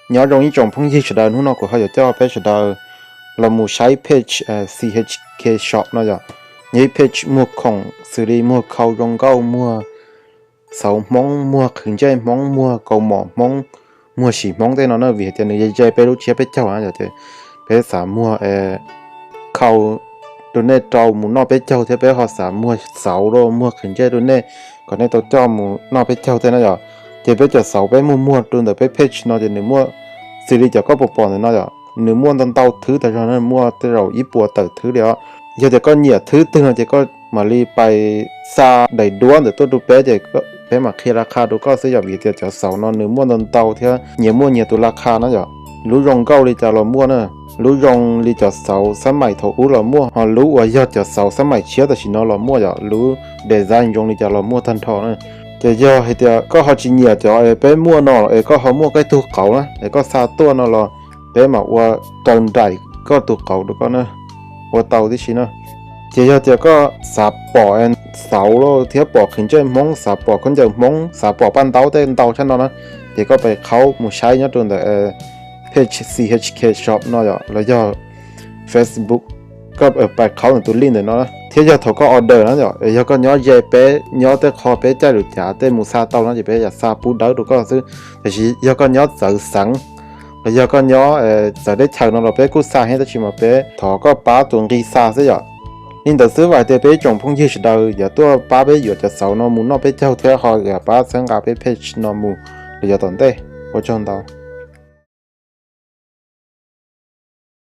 nhớ trong những trong phong gì sẽ đào nó của họ cho bé sẽ đào là một sai page CHK shop nó giờ những page muaของxử lý mua khâu rong gạo mua sầu mong mua khẩn chơi mong mua cầu mỏ mong mua xỉ mong đây nó vì thế này chơi bé lúc chia bé cháu à giờ bé xả mua khâuตัวนี้จอมูนอไปเจ้าเทไปเขาสามมัวเสาโรมัวขึ้นใจตัวนี้ก่อนในตัวจอมูนอไปเจ้าเท่านั้นจ้ะเจ็บไปจะเสาไปมัวตัวเดียวไปเพชรนอจะหนึ่งมัวสิริจะก็ปอนๆนั่นจ้ะหนึ่งมัวตอนเตาถือแต่ตอนนั้นมัวที่เราญี่ปุ่นเตาถือเดียวเดี๋ยวก็เหยียดถือตึงจะก็มาลีไปซาได้ด้วนแต่ตัวดูเป๊ะจะก็เป๊ะมาเคราคาดูก็ซื้ออย่างวิเดียวจะเสานอนหนึ่งมัวตอนเตาเท่าเหยียดมัวเหยียดตัวราคานั่นจ้ะรู้รองเก้าเลยจะเรามัวเนอะรู้ยองลีจะเสาสมัยถูกเรามั่วhọรู้ว่ายอดจะเสาสมัยเชื่อแต่ชินเรามั่วจะรู้ดีไซน์ยองลีจะเรามั่วทันทอนะจะย่อให้เดียวก็เขาจีเนียจะไปมั่วนอก็เขามั่วใกล้ตัวเขานะก็ซาตัวนอเราไปมาว่าตอนใดก็ตัวเขาดูก็นะว่าเตาที่ชินะจะย่อจะก็สาปอเสาเราเทียบปอขึ้นใจมองสาปอคนจะมองสาปอปั้นเตาเต้นเตาชั้นนอนะเดี๋ยวก็ไปเขาหมู่ใช้เนี่ยตัวแต่page CHK shop เนาะแล้วก็ Facebook ก็ไปเขาหนึ่งตัวลิงก์เนาะที่จะถูกก็ออเดอร์นะจ๊ะแล้วก็ย้อนเย่เป๊ะย้อนแต่คอเป๊ะใจหรือจ่าแต่มูซาเต้านะจะเป๊ะอยากซาปูดาวดูก็ซื้อแต่ชีแล้วก็ย้อนสื่อสังแล้วก็ย้อนจะได้เชิญเราเป๊ะกูซาให้ตัวชิมาเป๊ะถอก็ป้าตัวกีซาซะจ๊ะนี่แต่ซื้อไว้แต่เป๊ะจงพุ่งยี่สิบดาวอย่าตัวป้าเป๊ะอยู่จะเสาโนมูนอเป๊ะเจ้าเท่าเขาอย่าป้าสังกาเป๊ะเพจโนมูหรือจะตอนเต้ว่าจงดาว